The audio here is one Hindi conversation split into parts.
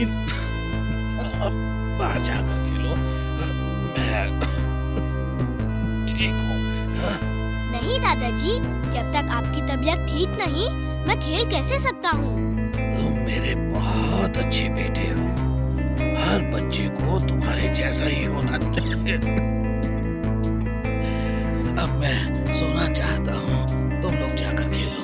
वीर, बाहर जाकर खेलो, मैं ठीक हूँ। नहीं दादाजी, जब तक आपकी तबीयत ठीक नहीं, मैं खेल कैसे सकता हूँ? तुम मेरे बहुत अच्छे बेटे हो। हर बच्चे को तुम्हारे जैसा ही होना चाहिए। अब मैं सोना चाहता हूँ, तुम लोग जाकर खेलो।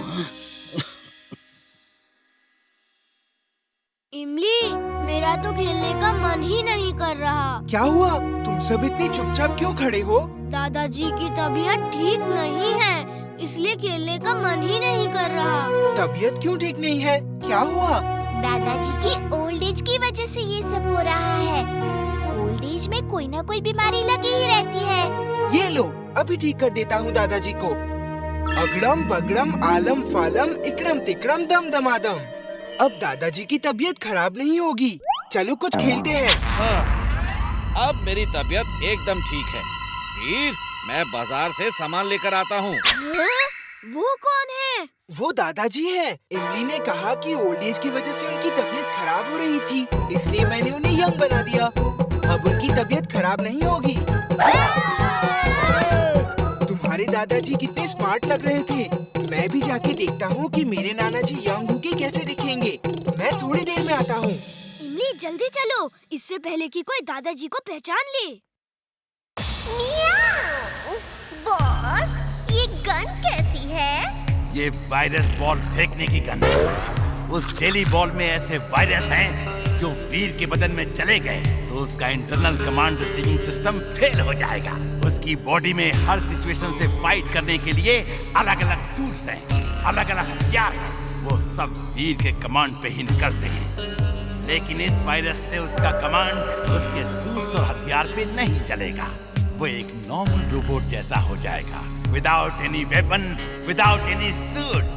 इमली, मेरा तो खेलने का मन ही नहीं कर रहा। क्या हुआ? तुम सब इतने चुपचाप क्यों खड़े हो? दादाजी की तबीयत ठीक नहीं है, इसलिए खेलने का मन ही नहीं कर रहा। तबीयत क्यों ठीक नहीं है? क्या हुआ? दादाजी की ओल्ड एज की वजह से ये सब हो रहा है। ओल्ड एज में कोई ना कोई बीमारी लगी ही रहती है। ये लो, अभी ठीक कर देता हूँ दादाजी को। अगड़म बगड़म आलम फालम इकड़म तिकड़म दम दमादम। अब दादाजी की तबीयत खराब नहीं होगी। चलो कुछ खेलते हैं। हाँ, अब मेरी तबीयत एकदम ठीक है। वीर, मैं बाजार से सामान लेकर आता हूँ। वो कौन है? वो दादाजी हैं। इमली ने कहा कि ओल्ड एज की वजह से उनकी तबीयत खराब हो रही थी, इसलिए मैंने उन्हें यंग बना दिया। अब उनकी तबीयत खराब नहीं होगी। तुम्हारे दादाजी कितने स्मार्ट लग रहे थे। मैं भी जाके देखता हूँ कि मेरे नाना जी यंग होके कैसे दिखेंगे। मैं थोड़ी देर में आता हूँ। इमली, जल्दी चलो, इससे पहले कि कोई दादाजी को पहचान ले। मियाओ! बॉस, ये गन कैसी है? ये वायरस बॉल फेंकने की गन है। उस जेली बॉल में ऐसे वायरस हैं जो वीर के बदन में चले गए तो उसका internal command receiving system fail हो जाएगा। उसकी बॉडी में हर सिचुएशन से फाइट करने के लिए अलग अलग सूट्स हैं, अलग अलग हथियार हैं। वो सब वीर के कमांड पे ही निकलते हैं। लेकिन इस वायरस से उसका कमांड उसके सूट्स और हथियार पे नहीं चलेगा। वो एक नॉर्मल रोबोट जैसा हो जाएगा, without any weapon, without any suit.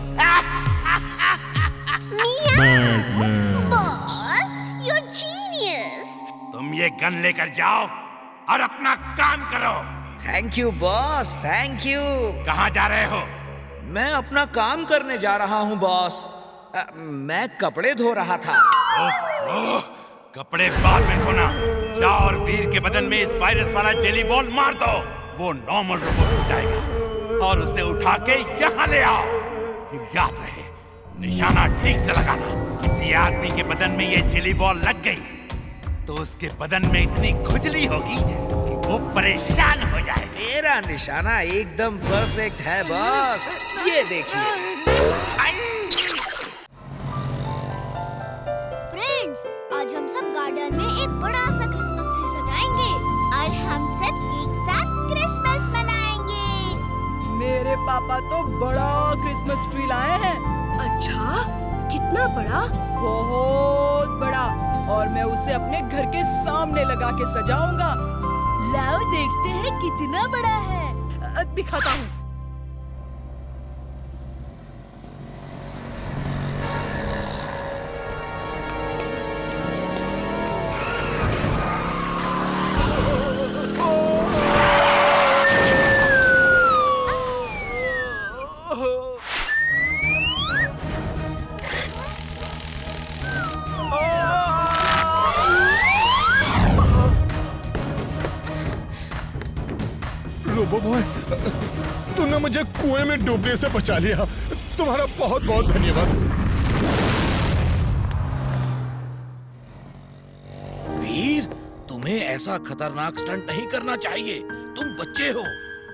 Boss, you're genius! तुम ये गन लेकर जाओ और अपना काम करो। Thank you boss, thank you. कहाँ जा रहे हो? मैं अपना काम करने जा रहा हूँ बॉस। मैं कपड़े धो रहा था। ओह, कपड़े बाद में धोना। जाओ और वीर के बदन में इस वायरस वाला जेली बॉल मार दो। वो नॉर्मल रोबोट हो जाएगा और उसे उठा के यहाँ ले आओ। याद रहे, निशाना ठीक से लगाना। किसी आदमी के बदन में ये जेली बॉल लग गई तो उसके बदन में इतनी खुजली होगी कि वो परेशान हो जाएगा। मेरा निशाना एकदम परफेक्ट है बॉस, ये देखिए। फ्रेंड्स, आज हम सब गार्डन में एक बड़ा सा क्रिसमस ट्री सजाएंगे और हम सब एक साथ क्रिसमस मनाएंगे। मेरे पापा तो बड़ा क्रिसमस ट्री लाए हैं। अच्छा, कितना बड़ा? बहुत बड़ा, और मैं उसे अपने घर के सामने लगा के सजाऊंगा। लाओ देखते हैं कितना बड़ा है। दिखाता हूँ। रोबो बॉय, तूने मुझे कुएं में डूबने से बचा लिया। तुम्हारा बहुत बहुत धन्यवाद। वीर, तुम्हें ऐसा खतरनाक स्टंट नहीं करना चाहिए। तुम बच्चे हो।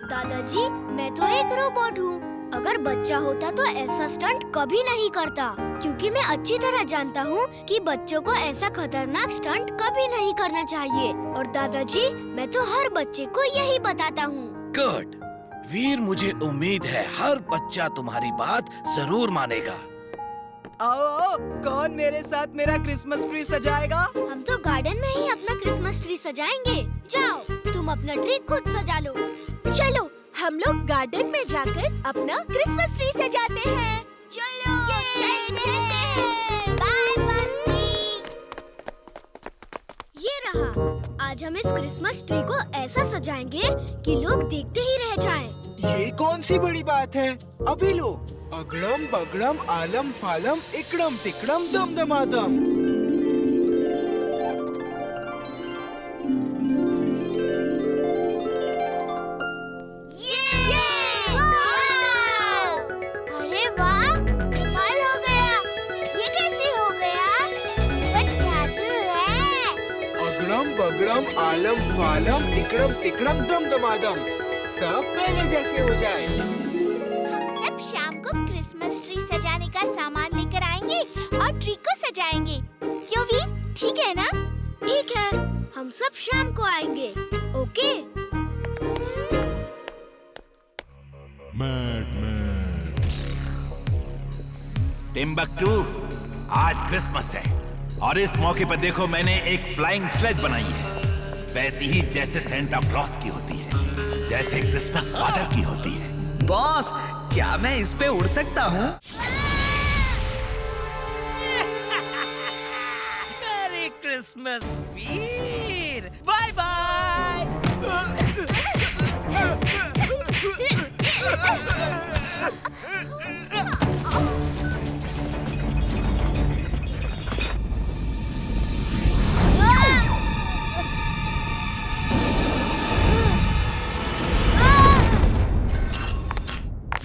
दादाजी, मैं तो एक रोबोट हूँ। अगर बच्चा होता तो ऐसा स्टंट कभी नहीं करता, क्योंकि मैं अच्छी तरह जानता हूँ कि बच्चों को ऐसा खतरनाक स्टंट कभी नहीं करना चाहिए। और दादाजी, मैं तो हर बच्चे को यही बताता हूँ। गुड वीर, मुझे उम्मीद है हर बच्चा तुम्हारी बात जरूर मानेगा। आओ आओ, कौन मेरे साथ मेरा क्रिसमस ट्री सजाएगा? हम तो गार्डन में ही अपना क्रिसमस ट्री सजाएंगे। जाओ, तुम अपना ट्री खुद सजा लो। चलो, हम लोग गार्डन में जाकर अपना क्रिसमस ट्री सजाते हैं। चलो, चलते हैं। बाय बंटी। ये रहा। आज हम इस क्रिसमस ट्री को ऐसा सजाएंगे कि लोग देखते ही रह जाएं। ये कौन सी बड़ी बात है? अभी लो। अगड़म बगड़म आलम फालम इकड़म तिकड़म दम दमादम। बगड़म आलम फालम इकड़म तिकड़म दमदमादम सब पहले जैसे हो जाए। हम सब शाम को क्रिसमस ट्री सजाने का सामान लेकर आएंगे और ट्री को सजाएंगे। क्यों वीर, ठीक है ना? ठीक है, हम सब शाम को आएंगे। ओके। टिम्बकटू, आज क्रिसमस है और इस मौके पर देखो मैंने एक फ्लाइंग स्लेज बनाई है, वैसी ही जैसे सेंटा क्लॉस की होती है, जैसे क्रिसमस फादर की होती है। बॉस, क्या मैं इस पे उड़ सकता हूँ? मैरी क्रिसमस वीर, बाय बाय।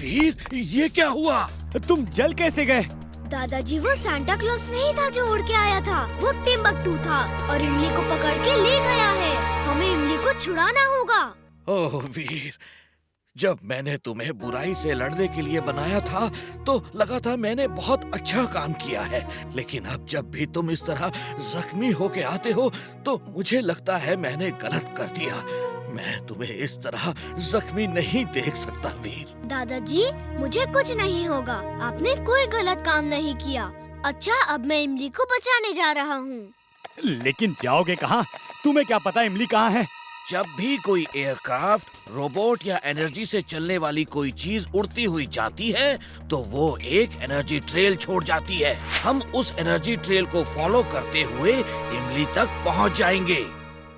वीर, ये क्या हुआ? तुम जल कैसे गए? दादाजी, वो सांता क्लॉस नहीं था जो उड़ के आया था, वो टिम्बकटू था और इमली को पकड़ के ले गया है। हमें इमली को छुड़ाना होगा। ओह वीर, जब मैंने तुम्हें बुराई से लड़ने के लिए बनाया था तो लगा था मैंने बहुत अच्छा काम किया है, लेकिन अब जब भी तुम इस तरह जख्मी होके आते हो तो मुझे लगता है मैंने गलत कर दिया। मैं तुम्हें इस तरह जख्मी नहीं देख सकता वीर। दादाजी, मुझे कुछ नहीं होगा, आपने कोई गलत काम नहीं किया। अच्छा, अब मैं इमली को बचाने जा रहा हूँ। लेकिन जाओगे कहाँ? तुम्हें क्या पता इमली कहाँ है? जब भी कोई एयरक्राफ्ट, रोबोट या एनर्जी से चलने वाली कोई चीज उड़ती हुई जाती है तो वो एक एनर्जी ट्रेल छोड़ जाती है। हम उस एनर्जी ट्रेल को फॉलो करते हुए इमली तक पहुंच जाएंगे।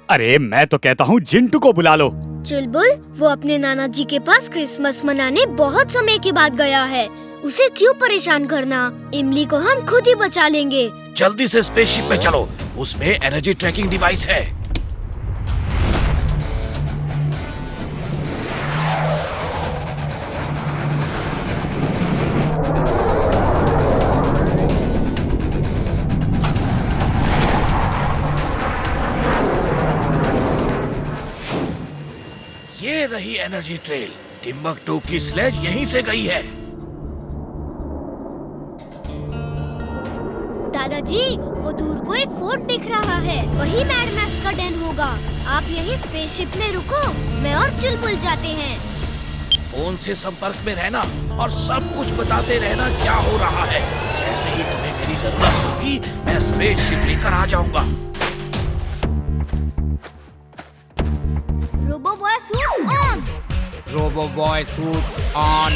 अरे मैं तो कहता हूँ जिंटू को बुला लो। चुलबुल, वो अपने नाना जी के पास क्रिसमस मनाने बहुत समय के बाद गया है, उसे क्यों परेशान करना? इमली को हम खुद ही बचा लेंगे। जल्दी से स्पेसशिप में चलो, उसमें एनर्जी ट्रैकिंग डिवाइस है। ये रही एनर्जी ट्रेल। टिम्बकटू की स्लेज यहीं से गई है। दादाजी, वो दूर कोई फोर्ट दिख रहा है, वही मैड मैक्स का डेन होगा। आप यही स्पेसशिप में रुको, मैं और चुलबुल जाते हैं। फोन से संपर्क में रहना और सब कुछ बताते रहना क्या हो रहा है। जैसे ही तुम्हें मेरी जरूरत होगी मैं स्पेसशिप लेकर आ जाऊंगा। Robo boy suit on. Robo boy suit on.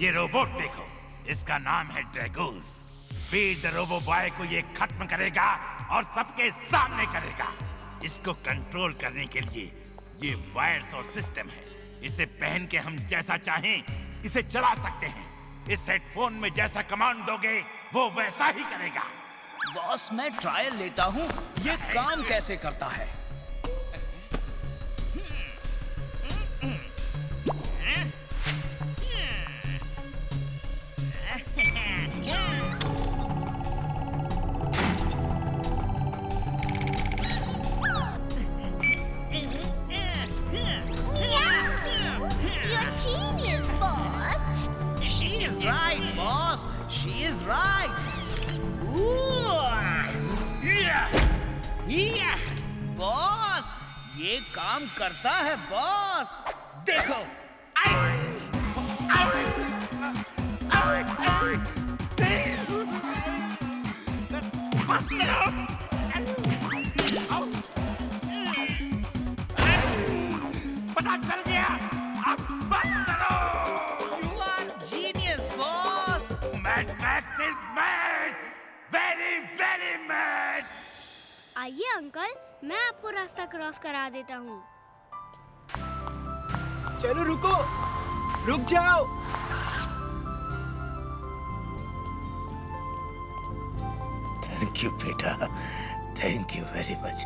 ये रोबोट देखो, इसका नाम है Dragos. Veer the robo boy को ये खत्म करेगा और सबके सामने करेगा। इसको कंट्रोल करने के लिए ये वायर्स और सिस्टम है। इसे पहन के हम जैसा चाहें इसे चला सकते हैं। इस हेडफोन में जैसा कमांड दोगे वो वैसा ही करेगा। बॉस, मैं ट्रायल लेता हूँ, ये काम कैसे करता है। You're genius, boss. She is right, boss. She is right. Boss, ये काम करता है बॉस। देखो। पता चल गया, अब बंद करो। You are genius, boss. Mad Max is mad, very very mad. आइए अंकल, मैं आपको रास्ता क्रॉस करा देता हूँ। चलो रुको, रुक जाओ। थैंक यू बेटा, थैंक यू वेरी मच।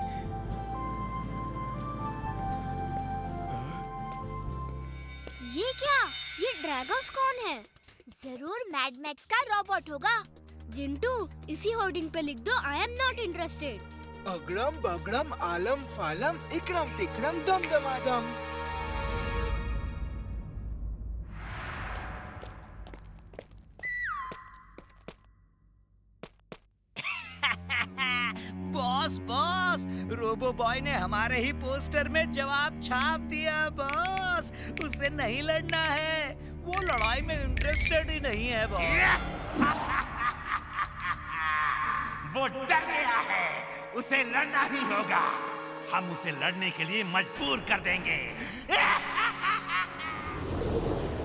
ये क्या? ये ड्रैगोस कौन है? जरूर मैड मैक्स का रोबोट होगा। जिंटू, इसी होर्डिंग पे लिख दो आई एम नॉट इंटरेस्टेड। अगड़म बगड़म आलम फालम इकड़म तिकड़म दम दमादम। बॉस बॉस, रोबो बॉय ने हमारे ही पोस्टर में जवाब छाप दिया बॉस। उससे नहीं लड़ना है, वो लड़ाई में इंटरेस्टेड ही नहीं है बॉस। वो डर गया है, उसे लड़ना ही होगा। हम उसे लड़ने के लिए मजबूर कर देंगे।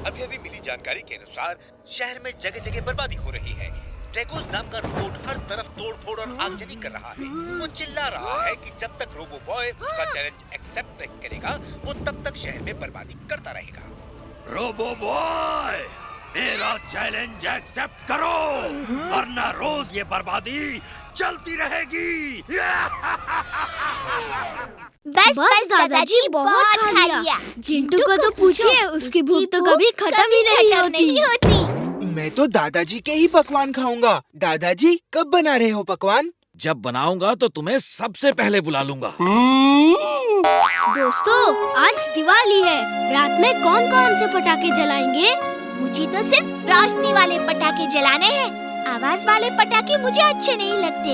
अभी अभी मिली जानकारी के अनुसार शहर में जगह जगह बर्बादी हो रही है। ड्रैगोस नाम का रोबोट हर तरफ तोड़-फोड़ और आगजनी कर रहा है। वो चिल्ला रहा है कि जब तक रोबो बॉय उसका चैलेंज एक्सेप्ट नहीं करेगा, वो तब तक शहर में बर्बादी करता रहेगा। रोबो बॉय, मेरा चैलेंज एक्सेप्ट करो, वरना रोज ये बर्बादी चलती रहेगी। बस दादाजी, बहुत खा लिया। जिंटू को तो पूछिए, उसकी भूख तो कभी खत्म ही नहीं होती। मैं तो दादाजी के ही पकवान खाऊंगा। दादाजी, कब बना रहे हो पकवान? जब बनाऊंगा तो तुम्हें सबसे पहले बुला लूंगा। दोस्तों, आज दिवाली है। रात में कौन कौन से पटाखे जलाएंगे? मुझे तो सिर्फ रोशनी वाले पटाखे जलाने हैं। आवाज वाले पटाखे मुझे अच्छे नहीं लगते।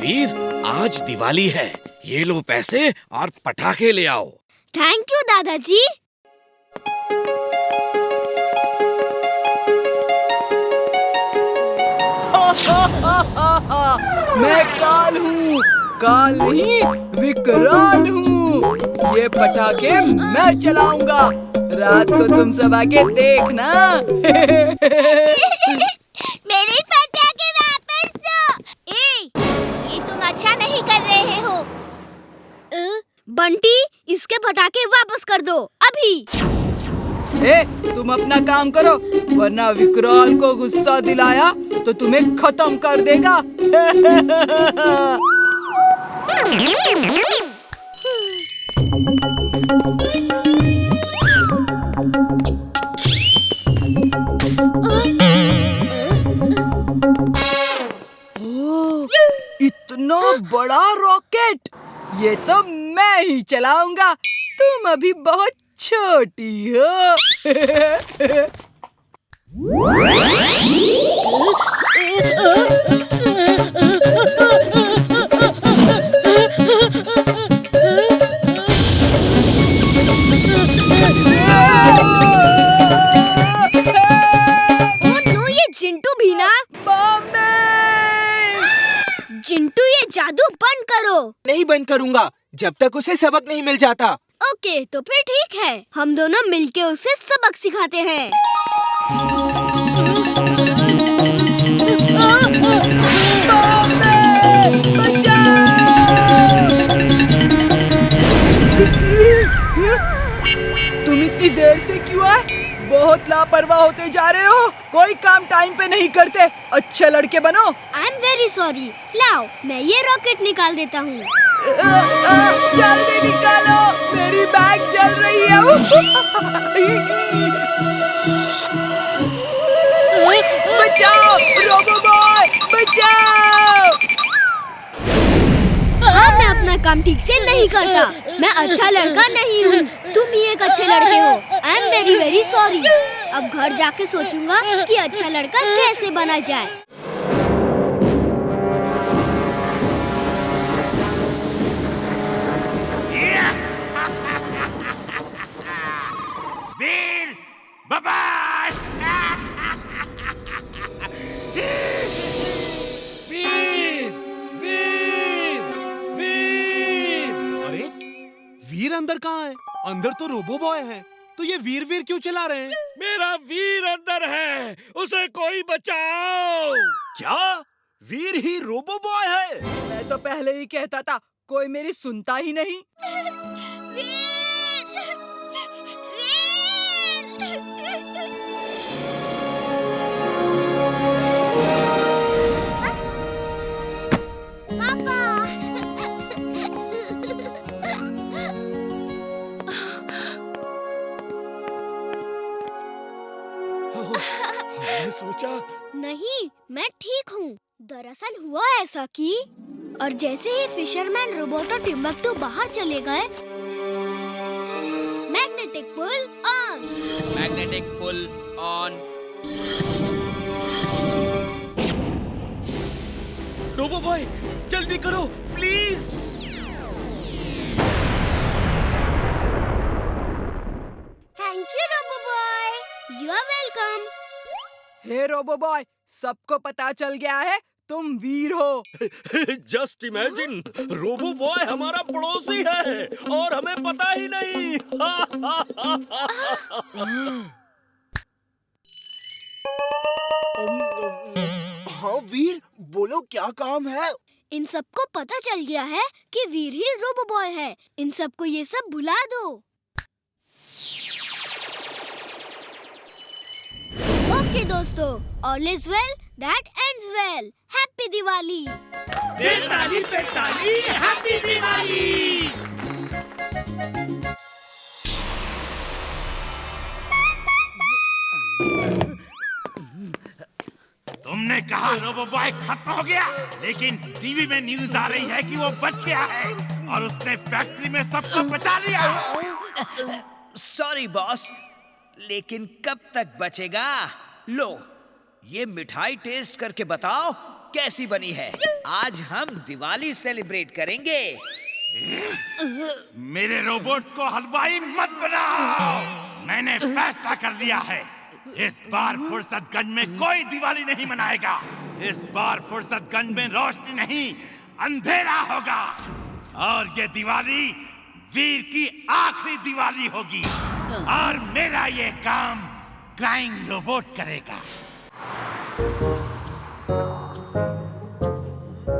वीर, आज दिवाली है, ये लो पैसे और पटाखे ले आओ। थैंक यू दादाजी। मैं काल हूँ, काल नहीं विकराल हूँ। ये पटाखे मैं चलाऊंगा, रात को तुम सब आके देखना। मेरे पटाखे वापस दो। ये तुम अच्छा नहीं कर रहे हो। बंटी, इसके पटाखे वापस कर दो अभी। तुम अपना काम करो, वरना विकराल को गुस्सा दिलाया तो तुम्हें खत्म कर देगा। ओह, इतना बड़ा रॉकेट, ये तो मैं ही चलाऊंगा। तुम अभी बहुत छोटी हो। ये जिंटू भी ना। जिंटू, ये जादू बंद करो। नहीं बंद करूंगा जब तक उसे सबक नहीं मिल जाता। ओके, तो फिर ठीक है, हम दोनों मिलके उसे सबक सिखाते हैं। तुम इतनी देर से क्यों आए? बहुत लापरवाह होते जा रहे हो। कोई काम टाइम पे नहीं करते। अच्छे लड़के बनो। I am very sorry. लाओ, मैं ये रॉकेट निकाल देता हूँ। जल्दी निकालो, मेरी बैग जल रही है। बचाओ रोबो बॉय, बचाओ। हाँ, मैं अपना काम ठीक से नहीं करता। मैं अच्छा लड़का नहीं हूँ। तुम ही एक अच्छे लड़के हो। I am very very sorry. अब घर जाके सोचूंगा कि अच्छा लड़का कैसे बना जाए। वीर, बाय। वीर, वीर, वीर। अरे वीर अंदर कहाँ है? अंदर तो रोबो बॉय है, तो ये वीर वीर क्यों चिल्ला रहे हैं? मेरा वीर अंदर है, उसे कोई बचाओ। क्या वीर ही रोबो बॉय है? मैं तो पहले ही कहता था, कोई मेरी सुनता ही नहीं। मैंने सोचा नहीं, मैं ठीक हूँ। दरअसल हुआ ऐसा कि और जैसे ही फिशरमैन रोबोट और टिम्बकटू बाहर चले गए, magnetic pull on. Magnetic pull on. Robo boy, जल्दी करो please. Thank you robo boy. You are welcome. Hey robo boy, सबको पता चल गया है तुम वीर हो। जस्ट इमेजिन, रोबो बॉय हमारा पड़ोसी है और हमें पता ही नहीं। हाँ वीर, बोलो क्या काम है? इन सबको पता चल गया है कि वीर ही रोबो बॉय है। इन सबको ये सब भुला दो। ओके दोस्तों, all is well that ends well. Happy Diwali. ताली पे ताली, हैप्पी दिवाली। तुमने कहा रोबो बॉय खत्म हो गया, लेकिन टीवी में न्यूज आ रही है कि वो बच गया है और उसने फैक्ट्री में सबको बचा लिया। सॉरी बॉस, लेकिन कब तक बचेगा? लो, ये मिठाई टेस्ट करके बताओ कैसी बनी है। आज हम दिवाली सेलिब्रेट करेंगे। मेरे रोबोट्स को हलवाई मत बनाओ। मैंने फैसला कर लिया है, इस बार फुर्सतगंज में कोई दिवाली नहीं मनाएगा। इस बार फुर्सतगंज में रोशनी नहीं, अंधेरा होगा। और ये दिवाली वीर की आखिरी दिवाली होगी और मेरा ये काम क्राइंग रोबोट करेगा।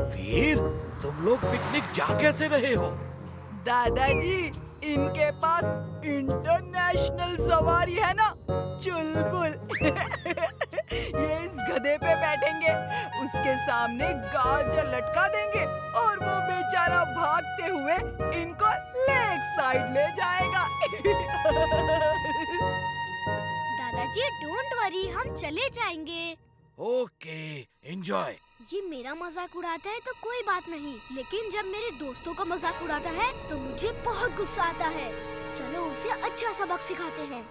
वीर, तुम लोग पिकनिक जा कैसे रहे हो? दादाजी, इनके पास इंटरनेशनल सवारी है ना, चुलबुल। ये इस गधे पे बैठेंगे, उसके सामने गाजर लटका देंगे और वो बेचारा भागते हुए इनको लेक साइड ले जाएगा। दादाजी डोंट वरी, हम चले जाएंगे। Okay, enjoy. ये मेरा मजाक उड़ाता है तो कोई बात नहीं, लेकिन जब मेरे दोस्तों का मजाक उड़ाता है तो मुझे बहुत गुस्सा आता है। चलो उसे अच्छा सबक सिखाते हैं।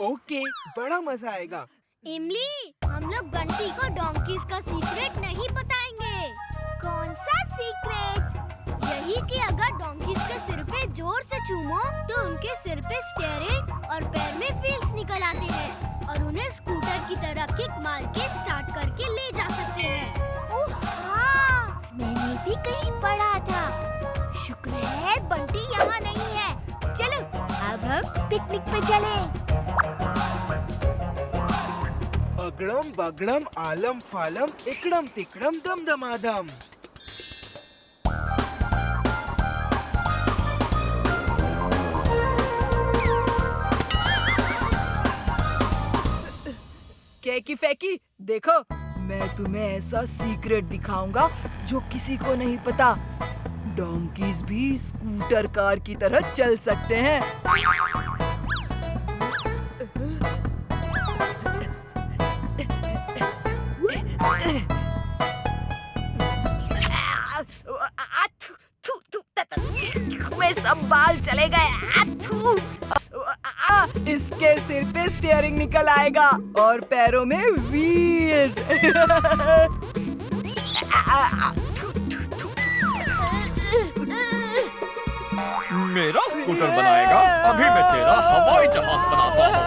ओके, बड़ा मजा आएगा। इमली, हम लोग बंटी को डोंकीज का सीक्रेट नहीं बताएंगे। कौन सा सीक्रेट? यही कि अगर डोंकीज के सिर पे जोर से चूमो तो उनके सिर पे स्टीयरिंग और पैर में व्हील्स निकल आते हैं और उन्हें स्कूटर की तरह किक मार के स्टार्ट करके ले जा सकते हैं। ओह हाँ, मैंने भी कहीं पढ़ा था। शुक्र है बंटी यहाँ नहीं है। चलो अब हम पिकनिक पे चलें। अगड़म बगड़म आलम फालम इकड़म तिकड़म दम दमादम। केकी फेकी, देखो मैं तुम्हें ऐसा सीक्रेट दिखाऊंगा जो किसी को नहीं पता। डोंकीज भी स्कूटर कार की तरह चल सकते हैं। में सब बाल चले गए। इसके सिर पे स्टीयरिंग निकल आएगा और पैरों में व्हील्स। मेरा स्कूटर बनाएगा, अभी मैं तेरा हवाई जहाज बनाता हूँ।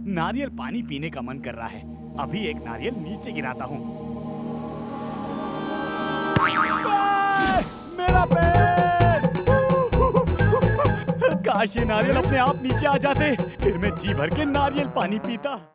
नारियल पानी पीने का मन कर रहा है। अभी एक नारियल नीचे गिराता हूँ। मेरा पेट! काश ये नारियल अपने आप नीचे आ जाते, फिर मैं जी भर के नारियल पानी पीता।